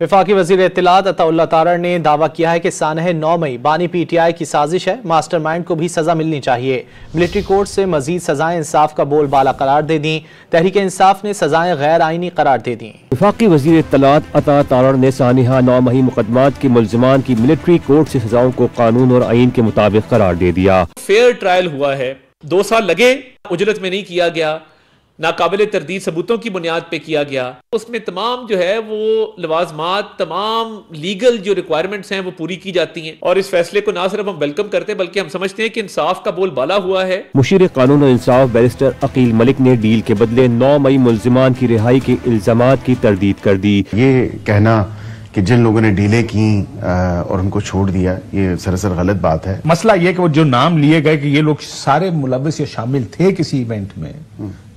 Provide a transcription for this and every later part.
وفاقی وزیر اطلاعات عطا اللہ تارڑ نے دعویٰ کیا ہے کہ سانحہ 9 مئی بانی پی ٹی آئی کی سازش ہے، ماسٹر مائنڈ کو بھی سزا ملنی چاہیے۔ ملٹری کورٹ سے مزید سزائیں انصاف کا بول بالا قرار دے دیں، تحریک انصاف نے سزائیں غیر آئینی قرار دے دیں۔ وفاقی وزیر اطلاعات عطا تارڑ نے سانحہ 9 مئی مقدمات کے ملزمان کی ملٹری کورٹ سے سزاؤں کو قانون اور آئین کے مطابق قرار دے دیا۔ فیئر ٹرائل ہوا ہے، 2 سال لگے، اجرت میں نہیں کیا گیا، ناقابل تردید ثبوتوں کی بنیاد پہ کیا گیا۔ اس میں تمام جو ہے وہ لوازمات، تمام لیگل جو ریکوائرمنٹس ہیں وہ پوری کی جاتی ہیں، اور اس فیصلے کو نہ صرف ہم ویلکم کرتے ہیں بلکہ ہم سمجھتے ہیں کہ انصاف کا بول بالا ہوا ہے۔ مشیر قانون و انصاف بیرسٹر عقیل ملک نے ڈیل کے بدلے 9 مئی ملزمان کی رہائی کے الزامات کی تردید کر دی۔ یہ کہنا کہ جن لوگوں نے ڈیلے کی اور ان کو چھوڑ دیا، یہ سراسر غلط بات ہے۔ مسئلہ یہ کہ وہ جو نام لیے گئے کہ یہ لوگ سارے ملوث یا شامل تھے کسی ایونٹ میں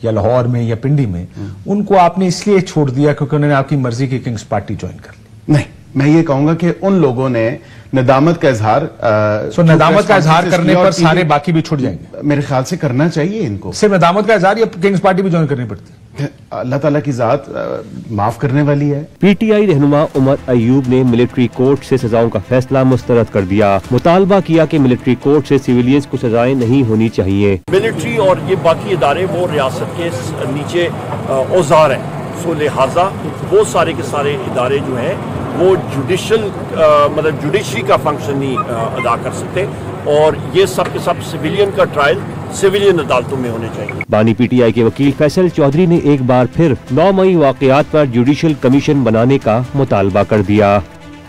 یا لاہور میں یا پنڈی میں، ان کو آپ نے اس لیے چھوڑ دیا کیونکہ انہوں نے آپ کی مرضی کی کنگز پارٹی جوائن کر لی؟ نہیں، میں یہ کہوں گا کہ ان لوگوں نے ندامت کا اظہار ندامت کا اظہار کرنے پر سارے باقی بھی چھوٹ جائیں گے؟ میرے خیال سے کرنا چاہیے ان کو۔ صرف ندامت کا اظہار یا کنگز پارٹی بھی جوائن کرنی پڑتی؟ اللہ تعالیٰ کی ذات معاف کرنے والی ہے۔ پی ٹی آئی رہنما عمر ایوب نے ملٹری کورٹ سے سزاؤں کا فیصلہ مسترد کر دیا۔ مطالبہ کیا کہ ملٹری کورٹ سے سویلینز کو سزائیں نہیں ہونی چاہیے۔ ملٹری اور یہ باقی ادارے وہ ریاست کے نیچے اوزار ہیں، سو لہٰذا وہ سارے کے سارے ادارے جو ہیں وہ جوڈیشری کا فنکشن نہیں ادا کر سکتے، اور یہ سب کے سب سویلین کا ٹرائل سویلین عدالتوں میں ہونے چاہیے۔ بانی پی ٹی آئی کے وکیل فیصل چودھری نے ایک بار پھر 9 مئی واقعات پر جوڈیشل کمیشن بنانے کا مطالبہ کر دیا۔